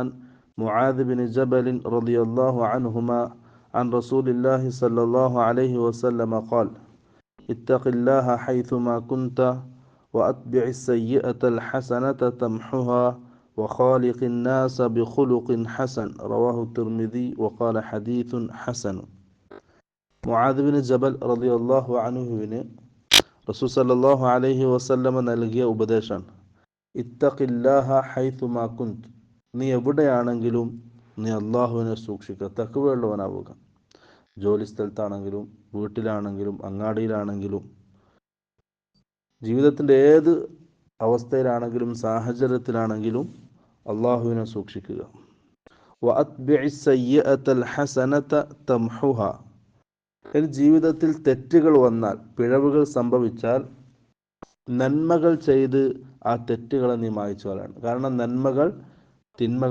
عن معاذ بن جبل رضي الله عنهما عن رسول الله صلى الله عليه وسلم قال اتق الله حيثما كنت وأتبع السيئة الحسنة تمحها وخالق الناس بخلق حسن رواه الترمذي وقال حديث حسن. Muadh bin ജബൽ റളിയല്ലാഹു അൻഹുവിന് റസൂൽ സല്ലല്ലാഹു അലൈഹി വസല്ലമ നൽകിയ ഉപദേശമാണ് ഇത്തഖില്ലാഹ ഹൈതുമാ കുന്ത്. നീ എവിടെയാണെങ്കിലും നീ അള്ളാഹുവിനെ സൂക്ഷിക്കുക, തഖ്വയുള്ളവനാവുക. ജോലി സ്ഥലത്താണെങ്കിലും വീട്ടിലാണെങ്കിലും അങ്ങാടിയിലാണെങ്കിലും ജീവിതത്തിൻ്റെ ഏത് അവസ്ഥയിലാണെങ്കിലും സാഹചര്യത്തിലാണെങ്കിലും അള്ളാഹുവിനെ സൂക്ഷിക്കുക. വഅത്ബിഇ സയ്യിഅത്തൽ ഹസനത തംഹുഹ. ജീവിതത്തിൽ തെറ്റുകൾ വന്നാൽ, പിഴവുകൾ സംഭവിച്ചാൽ നന്മകൾ ചെയ്ത് ആ തെറ്റുകളെ നീ മായ്ച്ചു കളയണം. കാരണം നന്മകൾ തിന്മകൾ